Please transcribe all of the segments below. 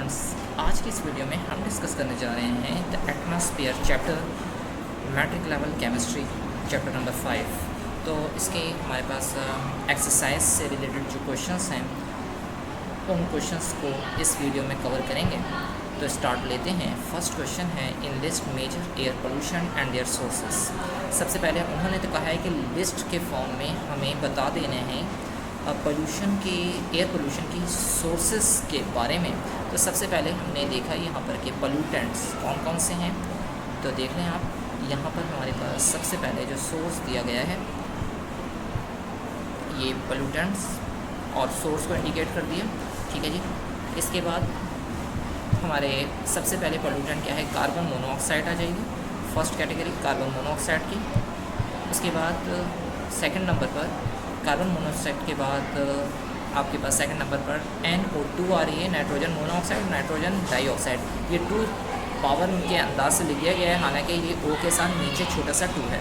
Students, आज की इस वीडियो में हम डिस्कस करने जा रहे हैं the atmosphere chapter matric level chemistry chapter number 5। तो इसके हमारे पास एक्सरसाइज से रिलेटेड जो क्वेश्चंस हैं उन क्वेश्चंस को इस वीडियो में कवर करेंगे। तो स्टार्ट लेते हैं। फर्स्ट क्वेश्चन है in list major air pollution and their sources. सबसे पहले उन्होंने तो कहा है कि लिस्ट के फॉर्म में हमें बता देने हैं पोल्यूशन की, एयर पोल्यूशन की सोर्सेस के बारे में। तो सबसे पहले हमने देखा यहाँ पर कि पोल्यूटेंट्स कौन कौन से हैं। तो देख लें आप, यहाँ पर हमारे पास सबसे पहले जो सोर्स दिया गया है ये पोल्यूटेंट्स और सोर्स को इंडिकेट कर दिया, ठीक है जी। इसके बाद हमारे सबसे पहले पोल्यूटेंट क्या है, कार्बन मोनोऑक्साइड आ जाएगी, फर्स्ट कैटेगरी कार्बन मोनोऑक्साइड की। उसके बाद सेकंड नंबर पर कार्बन मोनोऑक्साइड के बाद आपके पास सेकंड नंबर पर NO2 आ रही है, नाइट्रोजन मोनोऑक्साइड, नाइट्रोजन डाइऑक्साइड। ये 2 पावर के अंदाज से लिख दिया गया है, हालांकि ये O के साथ नीचे छोटा सा 2 है।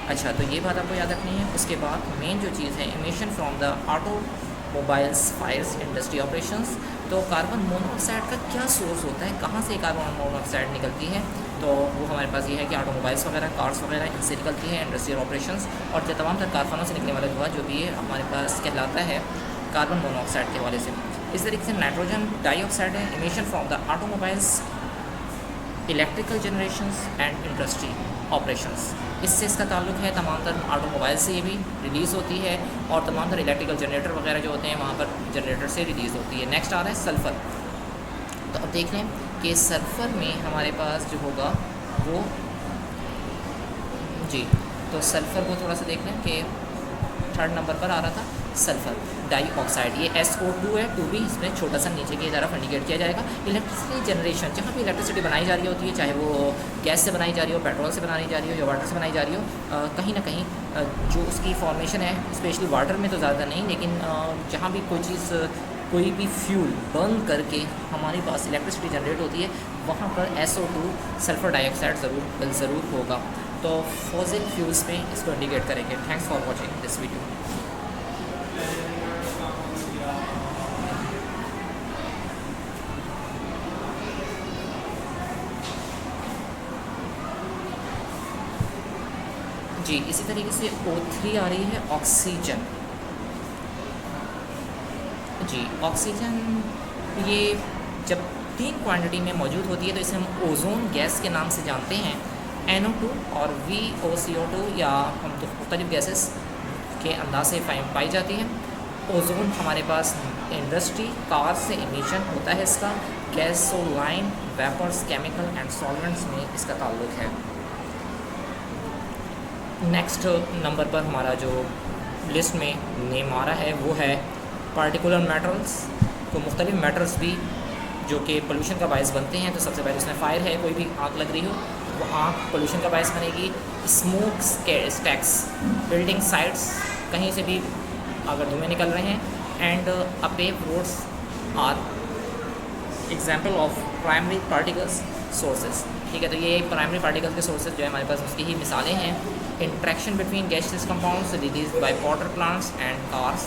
अच्छा, तो ये बात आपको याद रखनी है। उसके बाद मेन जो चीज़ है, emission from the automobiles fires industry operations. तो कार्बन मोनोऑक्साइड का क्या सोर्स होता है, कहाँ से कार्बन मोनोऑक्साइड निकलती है? तो वो हमारे पास ये है कि ऑटोमोबाइल्स वगैरह, कार्स वगैरह इनसे निकलती है, इंडस्ट्रियल ऑपरेशंस। और जो तमाम तर कारखानों से निकलने वाला धुआं जो भी है हमारे पास कहलाता है कार्बन मोनोऑक्साइड के हवाले से। इस तरीके से नाइट्रोजन डाइऑक्साइड है, emission from the automobiles, electrical generations and industry operations. इससे इसका ताल्लुक है, तमाम तर ऑटोमोबाइल से ये भी रिलीज़ होती है और तमाम तर इलेक्ट्रिकल जनरेटर वगैरह जो होते हैं वहाँ पर जनरेटर से रिलीज़ होती है। नेक्स्ट आ रहा है सल्फ़र। तो अब देख लें कि सल्फ़र में हमारे पास जो होगा वो जी, तो सल्फ़र को थोड़ा सा देख लें कि थर्ड नंबर पर आ रहा था सल्फ़र डाइऑक्साइड। ये SO2 है, 2 भी इसमें छोटा सा नीचे की तरफ इंडिकेट किया जाएगा। इलेक्ट्रिसिटी जनरेशन, जहाँ भी इलेक्ट्रिसिटी बनाई जा रही होती है, चाहे वो गैस से बनाई जा रही हो, पेट्रोल से बनाई जा रही हो या वाटर से बनाई जा रही हो, कहीं ना कहीं जो उसकी फॉर्मेशन है, स्पेशली वाटर में तो ज़्यादा नहीं, लेकिन जहाँ भी कोई चीज़, कोई भी फ्यूल बर्न करके हमारे पास इलेक्ट्रिसिटी जनरेट होती है, वहाँ पर SO2 सल्फ़र डाइऑक्साइड ज़रूर होगा। तो फॉसिल फ्यूल्स में इसको इंडिकेट करेंगे। Thanks for watching this video. जी, इसी तरीके से O3 आ रही है ऑक्सीजन। जी, ऑक्सीजन ये जब 3 क्वांटिटी में मौजूद होती है तो इसे हम ओजोन गैस के नाम से जानते हैं। NO2 और VOCO2 या हम तो मुख्तलिफ गैसेस के अंदाज से पाई जाती है। ओजोन हमारे पास इंडस्ट्री, कार से इमिशन होता है इसका, gasoline, vapours, chemical and solvents में इसका ताल्लुक है। नेक्स्ट नंबर पर हमारा जो लिस्ट में नेम आ रहा है वो है पार्टिकुलर मैटर्स। तो मुख्तलिफ मैटर्स भी जो कि पोल्यूशन का बायस बनते हैं। तो सबसे पहले उसमें फायर है, कोई भी आग लग रही हो वो आग पोल्यूशन का बायस बनेगी। स्मोक स्टैक्स, बिल्डिंग साइट्स, कहीं से भी अगर धुएँ निकल रहे हैं। एंड अपेव roads are example of primary particles sources, ठीक है। तो ये प्राइमरी पार्टिकल्स के सोर्सेज जो है हमारे पास उसकी ही मिसालें हैं। Interaction between gases compounds release by water plants and cars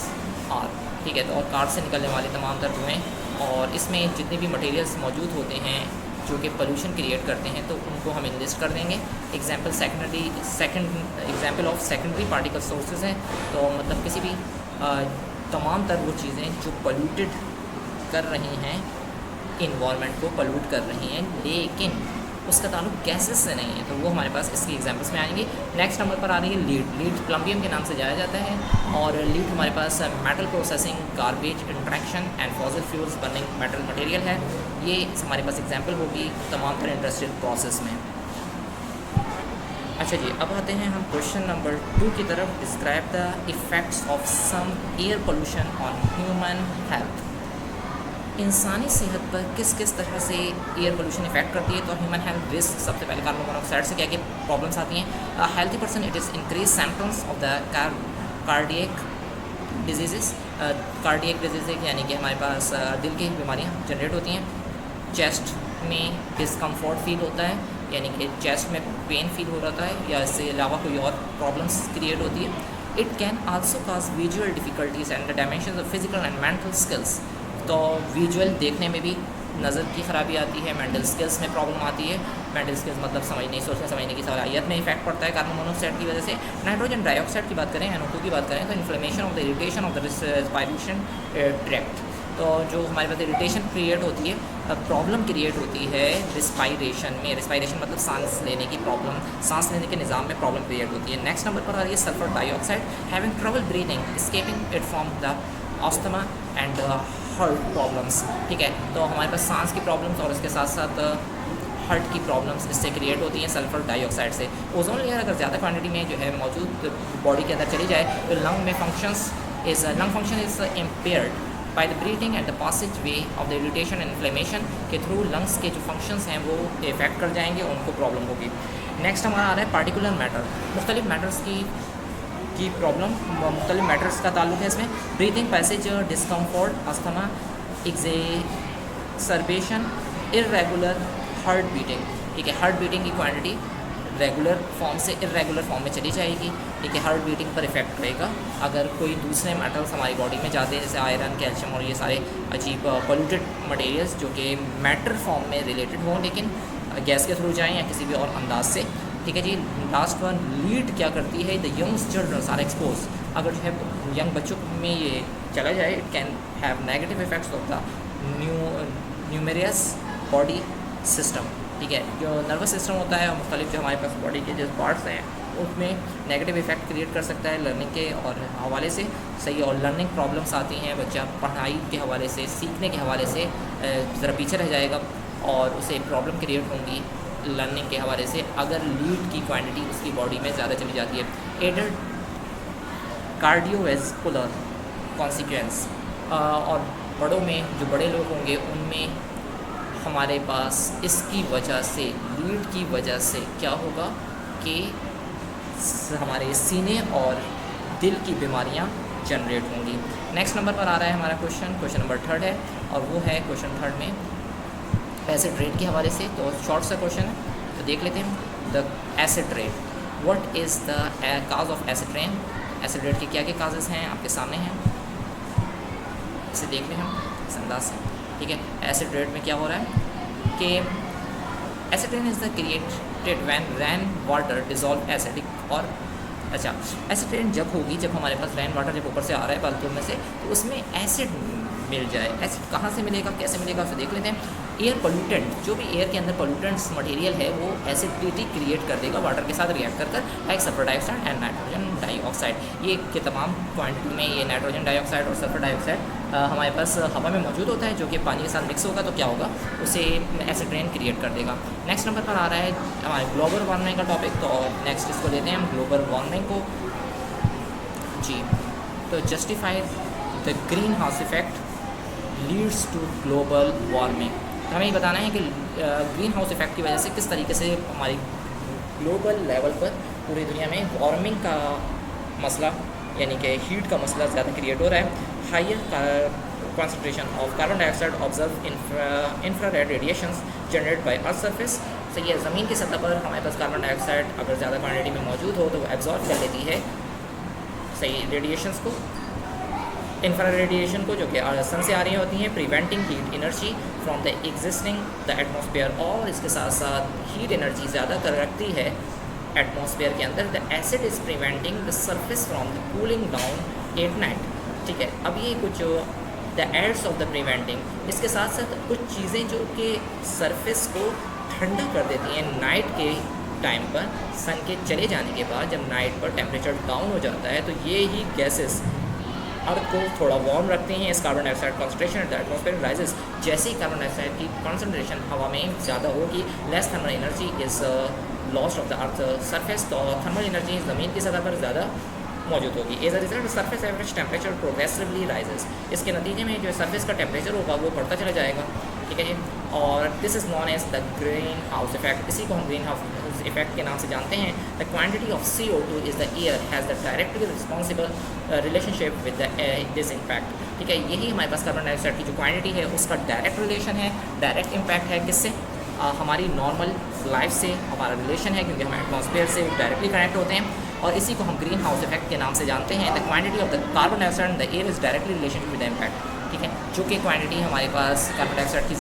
are, ठीक है। तो और कार से निकलने वाले तमाम तर धुएँ, और इसमें जितने भी मटेरियल्स मौजूद होते हैं जो कि पोल्यूशन क्रिएट करते हैं तो उनको हम लिस्ट कर देंगे। Example of secondary particle sources हैं। तो मतलब किसी भी तमाम तर वो चीज़ें जो पोल्यूटेड कर रही हैं, इन्वायरमेंट को पोल्यूट कर रही हैं, लेकिन उसका ताल्लुक गैसेस से नहीं है, तो वो हमारे पास इसकी एग्जांपल्स में आएंगे। नेक्स्ट नंबर पर आ रही है लीड। लीड प्लम्बियम के नाम से जाना जाता है, और लीड हमारे पास metal processing, garbage interaction and fossil fuels burning metal material है। ये हमारे पास एग्जांपल होगी तमाम तरह इंडस्ट्रियल प्रोसेस में। अच्छा जी, अब आते हैं हम क्वेश्चन नंबर 2 की तरफ। Describe the effects of some air pollution on human health. इंसानी सेहत पर किस किस तरह से एयर पोल्यूशन इफेक्ट करती है। तो ह्यूमन हेल्थ रिस्क, सबसे पहले कार्बन मोनोऑक्साइड से क्या क्या प्रॉब्लम्स आती हैं। Healthy person it is increase symptoms of the cardiac disease. Cardiac disease यानी कि हमारे पास दिल की बीमारियाँ जनरेट होती हैं। चेस्ट में डिस्कम्फर्ट फील होता है, यानी कि चेस्ट में पेन फील हो रहा है, या इससे अलावा कोई और प्रॉब्लम्स क्रिएट होती है। It can also cause visual difficulties and the dimensions of physical and mental skills. तो विजुअल देखने में भी नज़र की ख़राबी आती है, मेंटल स्किल्स में प्रॉब्लम आती है। मेंटल स्किल्स मतलब समझने सोचने समझने की सलाहियत में इफेक्ट पड़ता है कार्बन मोनोऑक्साइड की वजह से। नाइट्रोजन डाइऑक्साइड की बात करें, NO2 की बात करें, तो inflammation of the irritation of the respiration tract, तो जो हमारे पास इरिटेशन क्रिएट होती है, प्रॉब्लम क्रिएट होती है रिस्पायरेशन में। रिस्पायरेशन मतलब सांस लेने की प्रॉब्लम, सांस लेने के निज़ाम में प्रॉब्लम क्रिएट होती है। नेक्स्ट नंबर पर आ रही है sulphur dioxide, having trouble breathing, escaping it from the asthma and heart problems. ठीक है, तो हमारे पास सांस की प्रॉब्लम्स और इसके साथ साथ हार्ट की प्रॉब्लम्स इससे क्रिएट होती हैं सल्फर डाइऑक्साइड से। ओजोन लेयर अगर ज़्यादा क्वांटिटी में जो है मौजूद बॉडी के अंदर चली जाए तो lung function is impaired by the breathing and the passage way of the irritation and inflammation के थ्रू लंग्स के जो फंक्शंस हैं वो इफेक्ट कर जाएंगे, उनको प्रॉब्लम होगी। नेक्स्ट हमारा आ रहा है पार्टिकुलर मैटर, मुख्तलिफ मैटर्स की प्रॉब्लम, मुख्तलिफ मैटर्स का ताल्लुक है इसमें। Breathing passage, discomfort, asthma, exacerbation, irregular heart beating. ठीक है, हार्ट बीटिंग की क्वांटिटी रेगुलर फॉर्म से इरेगुलर फॉर्म में चली जाएगी। ठीक है, हार्ट बीटिंग पर इफेक्ट रहेगा अगर कोई दूसरे मेटल्स हमारी बॉडी में जाते हैं, जैसे आयरन, कैल्शियम और ये सारे अजीब पोल्यूटेड मटेरियल्स जो कि मैटर फॉर्म में रिलेटेड हों लेकिन गैस के थ्रू जाएँ या किसी भी और अंदाज से। ठीक है जी, लास्ट वन, लीड क्या करती है, the young children are exposed. अगर जो है यंग बच्चों में ये चला जाए, it can have negative effects of the numerous body system. ठीक है, जो नर्वस सिस्टम होता है और मुख्तलिफ जो हमारे पास बॉडी के जो पार्ट्स हैं उसमें नेगेटिव इफेक्ट क्रिएट कर सकता है लर्निंग के और हवाले से। सही, और लर्निंग प्रॉब्लम्स आती हैं, बच्चा पढ़ाई के हवाले से, सीखने के हवाले से ज़रा पीछे रह जाएगा और उसे प्रॉब्लम क्रिएट होंगी लर्निंग के हवाले से अगर लीड की क्वांटिटी उसकी बॉडी में ज़्यादा चली जाती है। एडल्ट कार्डियोवैस्कुलर कॉन्सिक्वेंस, और बड़ों में जो बड़े लोग होंगे उनमें हमारे पास इसकी वजह से, लीड की वजह से क्या होगा कि हमारे सीने और दिल की बीमारियां जनरेट होंगी। नेक्स्ट नंबर पर आ रहा है हमारा क्वेश्चन नंबर 3 है और वो है क्वेश्चन 3 में एसिड रेन के हवाले से। तो शॉर्ट सा क्वेश्चन है, तो देख लेते हैं। The acid rain, what is the cause of acid rain. Acid rain के क्या क्या काजेज़ हैं आपके सामने हैं, इसे देख लें हम इस अंदाज से। ठीक है, एसिड रेन में क्या हो रहा है कि acid rain is the created when rain water dissolve acidic और अच्छा, एसिड रेन जब होगी जब हमारे पास रेन वाटर जब ऊपर से आ रहा है बालकनी में से, तो उसमें एसिड मिल जाए। एसिड कहाँ से मिलेगा, कैसे मिलेगा, उसे देख लेते हैं। एयर पोल्यूटेंट, जो भी एयर के अंदर पोल्यूटेंट्स मटेरियल है वो एसिडिटी क्रिएट कर देगा वाटर के साथ रिएक्ट कर like sulphur dioxide and nitrogen dioxide. ये के तमाम क्वांटिटी में ये नाइट्रोजन डाइऑक्साइड और सल्फर डाइऑक्साइड हमारे पास हवा में मौजूद होता है, जो कि पानी के साथ मिक्स होगा तो क्या होगा, उसे एसिड रेन क्रिएट कर देगा। नेक्स्ट नंबर पर आ रहा है हमारे ग्लोबल वार्मिंग का टॉपिक। तो नेक्स्ट इसको लेते हैं हम ग्लोबल वार्मिंग को जी। तो justify the green house effect leads to global warming. हमें ये बताना है कि ग्रीन हाउस इफेक्ट की वजह से किस तरीके से हमारी ग्लोबल लेवल पर पूरी दुनिया में वार्मिंग का मसला यानी कि हीट का मसला ज़्यादा क्रिएट हो रहा है। Higher concentration of carbon dioxide observed infrared radiations generated by earth surface। तो ये ज़मीन की सतह पर हमारे पास कार्बन डाइऑक्साइड अगर ज़्यादा क्वांटिटी में मौजूद हो तो वो एब्जॉर्ब कर लेती है सही रेडिएशंस को, इंफ्रारेड रेडिएशन को, जो कि सन से आ रही होती हैं, preventing heat energy from the existing the atmosphere. और इसके साथ साथ हीट एनर्जी ज़्यादा कर रखती है एटमॉस्फेयर के अंदर। The acid is preventing the surface from the cooling down at night. ठीक है, अब ये कुछ the aids of the preventing, इसके साथ साथ कुछ चीज़ें जो कि सरफेस को ठंडा कर देती हैं नाइट के टाइम पर, सन के चले जाने के बाद जब नाइट पर टेम्परेचर डाउन हो जाता है तो ये ही गैसेस अर्थ को थोड़ा वार्म रखते हैं। इस carbon dioxide concentration at the atmosphere rises. जैसे ही कार्बन डाइऑक्साइड की कॉन्सेंट्रेशन हवा में ज़्यादा होगी, less thermal energy is lost of the earth surface. तो थर्मल एनर्जी ज़मीन की सतह पर ज़्यादा मौजूद होगी। As a result surface average temperature progressively rises. इसके नतीजे में जो सरफेस का टेम्परेचर होगा वो बढ़ता चला जाएगा। ठीक है जी, और this is known as the green house effect. इसी को हम ग्रीन हाउस इफेक्ट के नाम से जानते हैं। The quantity of CO2 is the air has the directly responsible relationship with this impact. ठीक है, यही हमारे पास कार्बन डाइऑक्साइड की जो क्वांटिटी है उसका डायरेक्ट रिलेशन है, डायरेक्ट इम्पैक्ट है किससे, हमारी नॉर्मल लाइफ से हमारा रिलेशन है, क्योंकि हम एटमॉस्फेयर से डायरेक्टली कनेक्ट होते हैं। और इसी को हम ग्रीन हाउस इफेक्ट के नाम से जानते हैं। The quantity of the carbon dioxide in the air is directly relation with the impact. ठीक है, जो कि क्वांटिटी हमारे पास कार्बन डाइऑक्साइड की